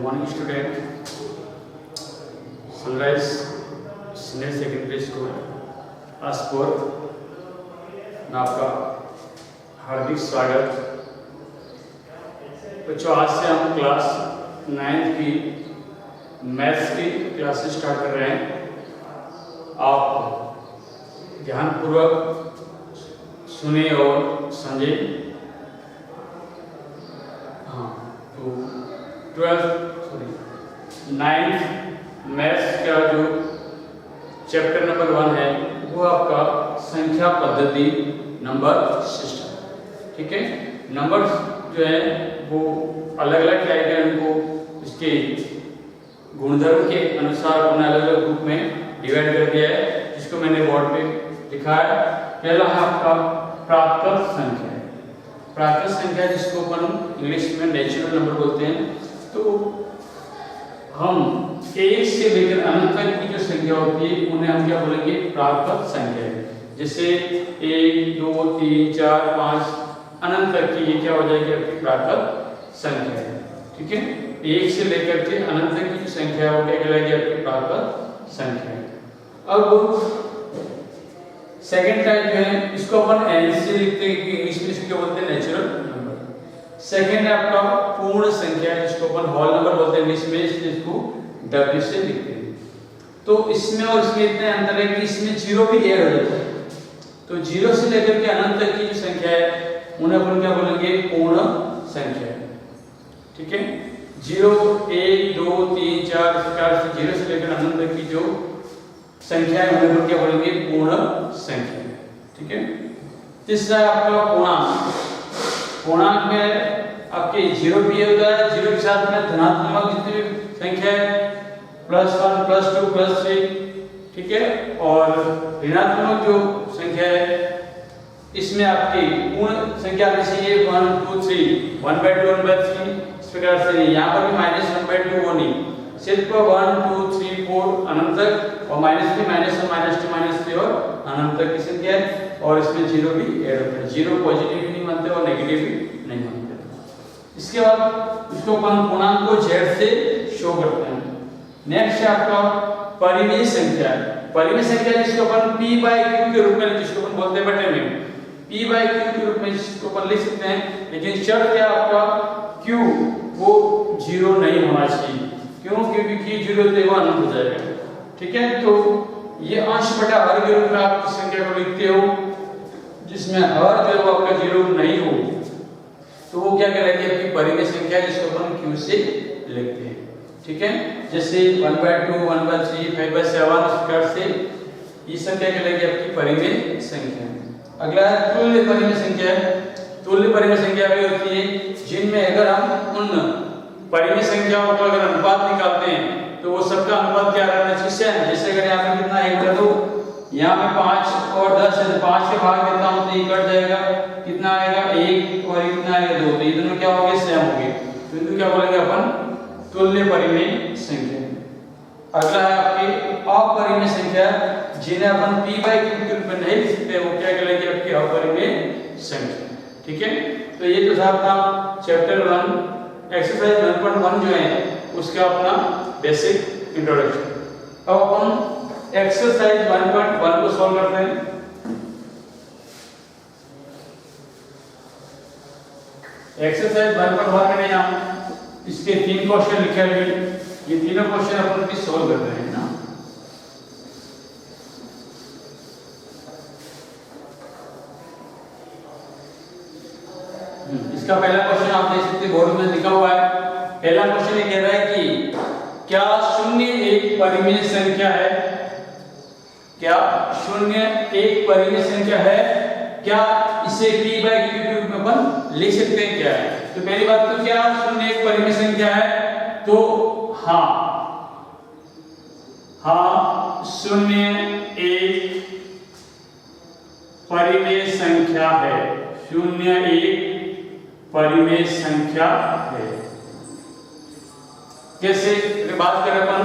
Morning student, sunrise senior secondary school Aspur में आपका हार्दिक स्वागत। बच्चों, आज से हम क्लास 9th की मैथ्स की क्लासेस स्टार्ट कर रहे हैं। आप ध्यानपूर्वक सुने और समझे। हाँ, तो 9th मैथ्स का जो चैप्टर नंबर 1 है वो आपका संख्या पद्धति नंबर सिस्टम। ठीक है, नंबर जो है वो अलग अलग टाइप के, उनको इसके गुणधर्म के अनुसार उन्हें अलग अलग ग्रुप में डिवाइड कर दिया है, जिसको मैंने बोर्ड पे लिखा है। पहला है आपका प्राकृत संख्या। प्राकृत संख्या जिसको अपन इंग्लिश में नेचुरल नंबर बोलते हैं। तो हम 1 से लेकर अनंत तक की जो संख्या होती है उन्हें हम क्या बोलेंगे? प्राकृत संख्या। जैसे 1, 2, 3, 4, 5 अनंत तक की ये क्या हो जाएगी? आपकी प्राकृत संख्या है। ठीक है, 1 से लेकर के अनंत तक की जो संख्या है वो क्या कहलाएगी? आपकी प्राकृत संख्या। अब सेकंड टाइप जो है इसको अपन एन से लिखते हैं, इंग्लिश में इसको बोलते हैं नेचुरल नंबर। सेकंड है आपका पूर्ण संख्या, जिसको अपन होल नंबर बोलते हैं इंग्लिश में, इसको डब्ल्यू से लिखते हैं। तो इसमें और इसमें इतने अंतर है कि इसमें जीरो भी ऐड हो जाता है। तो जीरो से लेकर के अनंत तक की जो संख्या है उन्हें अपन क्या बोलेंगे? पूर्ण संख्या। ठीक है, 0, 1, 2, 3, 4 इस प्रकार से जीरो से लेकर अनंत तक की जो संख्या है उन्हें अपन क्या बोलेंगे? पूर्ण संख्या। ठीक है, तीसरा आपका पूर्णांक। पूर्णांक में आपके जीरो भी होता है, जीरो के साथ में धनात्मक जितनी भी संख्या है +1, +2, +3। ठीक है, और ऋणात्मक जो संख्या है इसमें आपकी पूर्ण संख्या में से ये 1, 2, 3 1/2 1/3 इस प्रकार से। यहाँ पर भी -1/2 वो नहीं, सिर्फ 1, 2, 3, 4 अनंत तक, और -3, -1, -2, -3 और अनंत तक की संख्या है। और इसमें जीरो भी ऐड होता है। जीरो पॉजिटिव भी नहीं मानते और नेगेटिव भी नहीं मानते। इसके बाद इसको अपन पूर्णांक को z से शो करते हैं। नेक्स्ट है आपका परिमेय संख्या। परिमेय संख्या जिसको अपन p/q के रूप में, जिसको अपन बोलते हैं बटे में p/q के रूप में जिसको अपन लिख सकते हैं। लेकिन शर्त क्या आपका? q वो जीरो नहीं होना चाहिए। क्यों? क्योंकि जीरो तो वो अनंत हो जाएगा। ठीक है, तो ये अंश बटा हर के रूप में आप संख्या को लिखते हो, जिसमें हर जो है आपका जीरो नहीं हो, तो वो क्या कहलाएगी? आपकी परिमेय संख्या, जिसको अपन q से लिखते हैं। ठीक है, जैसे 1/2, 1/3, 5/7 इस प्रकार से ये संख्या कहलाएगी आपकी परिमेय संख्या। अगला है तुल्य परिमेय संख्या। तुल्य परिमेय संख्या भी होती है जिनमें अगर हम उन परिमेय संख्याओं का अगर अनुपात निकालते हैं तो वो सबका अनुपात क्या रहना चाहिए? जैसे अगर यहाँ पे कितना 1 कर दो, यहाँ पे 5 और 10 है, 5 के भाग देता हूँ तो ये कट जाएगा। कितना आएगा? 1 और कितना आएगा? 2। तो ये दोनों क्या हो गए? सेम हो गए। तो इनको क्या बोलेंगे अपन? तुल्य परिमेय संख्या। अगला है आपकी अपरिमेय संख्या, जिन्हें अपन p/q के रूप में नहीं लिख सकते, वो क्या कहलाएगी? आपकी अपरिमेय संख्या। ठीक है, तो ये तो था अपना चैप्टर 1 एक्सरसाइज 1.1 जो है उसका अपना बेसिक इंट्रोडक्शन। अब अपन एक्सरसाइज 1.1 को सॉल्व करते हैं। एक्सरसाइज 1.1 में हम इसके 3 क्वेश्चन लिखे हुए, ये तीनों क्वेश्चन अपन की सॉल्व कर रहे हैं ना। इसका पहला क्वेश्चन आप देख सकते बोर्ड में लिखा हुआ है। पहला क्वेश्चन ये कह रहा है कि क्या 0 एक परिमेय संख्या है? क्या 0 एक परिमेय संख्या है? क्या इसे p/q के रूप में अपन लिख सकते हैं? क्या है? तो पहली बात तो क्या 0 एक परिमेय संख्या है? तो हाँ, 0 एक परिमेय संख्या है। 0 एक परिमेय संख्या है। जैसे अगर बात करें अपन,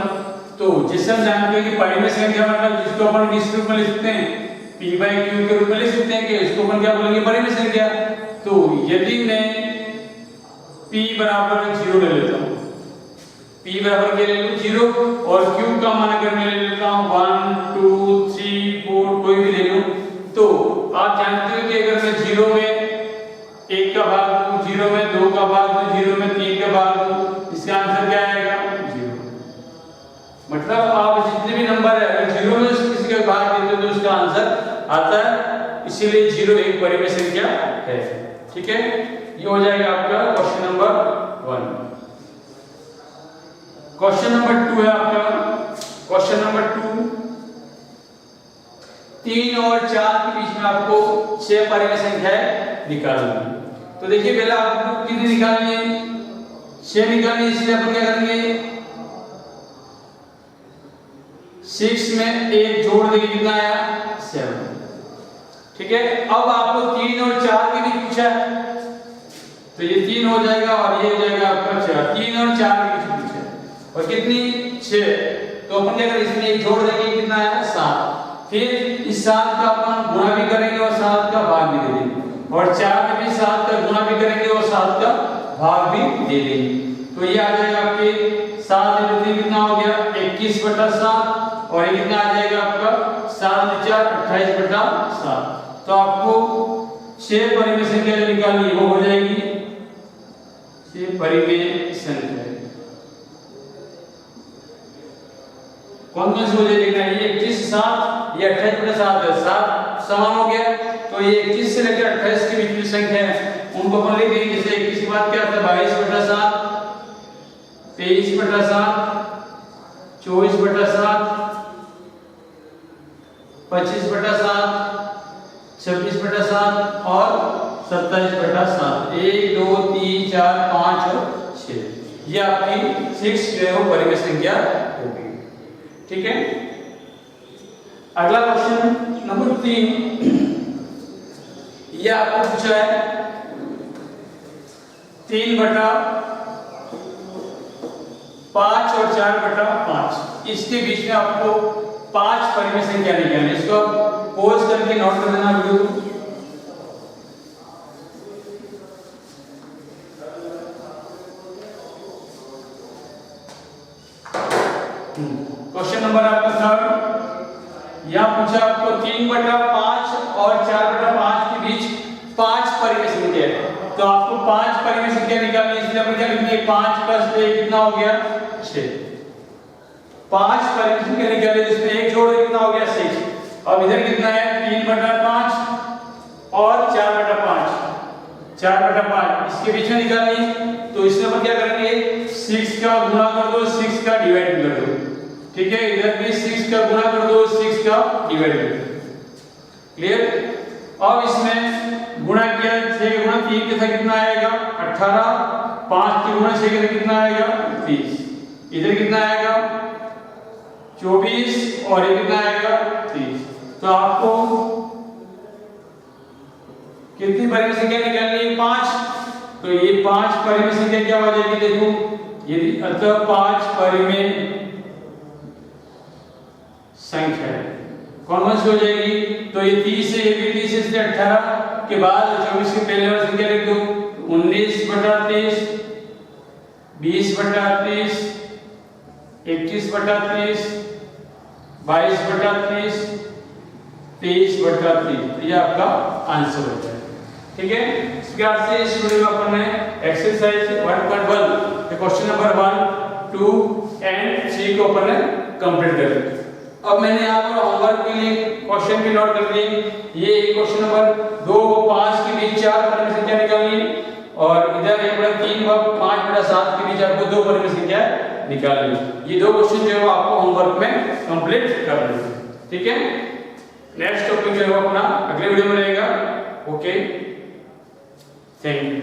तो जिससे हम जानते हैं कि परिमेय संख्या मतलब जिसको अपन किस रूप में लिख सकते हैं? p/q के रूप में लिख सकते हैं कि इसको अपन क्या बोलेंगे? परिमेय संख्या। तो यदि मैं p = 0 ले लेता हूं, p बराबर क्या ले लूं 0 और q का मान अगर मैं ले लेता हूं 1 2 3 4 कोई भी ले लूं तो आप जानते हो कि अगर मैं 0 में 1 का भाग दूं 0 में 2 का भाग दूं 0 में 3 का भाग दूं इसका आंसर क्या आएगा 0। मतलब आप जितने भी नंबर है अगर 0 में किसी का भाग देते हो तो उसका आंसर आता है, इसीलिए 0 एक परिमेय संख्या है। ठीक है, ये हो जाएगा आपका क्वेश्चन नंबर 1। क्वेश्चन नंबर 2 है आपका, क्वेश्चन नंबर 2 3 और 4 के बीच में आपको 6 परिमेय संख्याएं निकालनी है। तो देखिए पहले आपको कितनी निकालनी है 6 निकालनी है, इसलिए अपन क्या करेंगे 6 में 1 जोड़ देंगे कितना आया 7। ठीक है, अब आपको 3 और 4 के बीच पूछा है तो ये 3 हो जाएगा और ये हो जाएगा आपका 4। 3 और 4 के बीच पूछा है और कितनी 6, तो अपन क्या करेंगे इसमें 1 जोड़ देंगे कितना आया 7। फिर इस 7 का अपन गुणा भी करेंगे और 7 का भाग भी दे देंगे और 4 में भी 7 का गुणा भी करेंगे और 7 का भाग भी दे देंगे। तो ये आ जाएगा आपके 7 में कितना हो गया 21/7 और ये कितना आ जाएगा आपका 7 4 28/7। तो आपको 6 परिमेय संख्या जो निकालनी है वो हो जाएगी 6 परिमेय संख्या। कौन कौन सी हो जाएगी देखना, ये 21 7 ये 28/7 है, 7 समान हो गया तो ये 21 से लेकर 28 के बीच की संख्या है उनको अपन लिख देंगे। जैसे 21 के बाद क्या आता है 22/7 23/7 24/7 25/7 26/7 और 27/7। 1 2 3 4 5 और 6 ये आपकी 6 जो है वो परिमेय संख्या होगी। ठीक है, अगला क्वेश्चन नंबर 3 ये आपको पूछा है 3/5 और 4/5 इसके बीच में आपको 5 परिमेय संख्या निकालनी है। इसको पॉज करके नोट कर देना वीडियो को। क्वेश्चन नंबर आपका 3 यहां पूछा आपको 3/5 और 4/5 के बीच 5 परिमेय संख्या है तो आपको 5 परिमेय संख्या निकालनी है। इसलिए अपन क्या लिखेंगे 5 + 1 कितना हो गया 6। 5 परिमेय संख्या निकाले जिसमें 1 जोड़ कितना हो गया 6। अब इधर कितना है 3/5 और 4/5 4/5 इसके बीच में निकालनी है तो इसमें अपन क्या करेंगे 6 का गुणा कर दो 6 का डिवाइड कर दो। ठीक है, इधर भी 6 का गुणा कर दो 6 का डिवाइड कर दो। क्लियर, अब इसमें गुणा किया 6 का गुणा 3 के साथ कितना आएगा 18 5 के गुणा 6 के साथ कितना आएगा 30। इधर कितना आएगा 24 और ये कितना आएगा 30। तो आपको कितनी परिमेय संख्या निकालनी है 5। तो ये 5 परिमेय संख्या क्या हो जाएगी देखो ये अतः 5 परिमेय संख्या है कौन कौन सी हो जाएगी तो ये 30 है ये भी 30 से 18 के बाद 24 के पहले वाली संख्या लिख दो 19/30 20/30 21/30 22/30 23/30 ये आपका आंसर हो जाएगा। ठीक है, इस प्रकार से इस वीडियो में अपन ने एक्सरसाइज 1.1 क्वेश्चन नंबर 1 2 एंड 3 को अपन ने कंप्लीट कर लिया। अब मैंने यहाँ पर होमवर्क के लिए क्वेश्चन भी नोट कर लिए। ये क्वेश्चन नंबर 2 व 5 के बीच 4 परिमेय संख्या निकालनी है और इधर 1/3 व 5/7 के बीच आपको 2 परिमेय संख्या निकालनी है। ये 2 क्वेश्चन जो है वो आपको होमवर्क में कंप्लीट करने हैं। ठीक है, नेक्स्ट टॉपिक जो है वो अपना अगले वीडियो में रहेगा। Okay, thank you.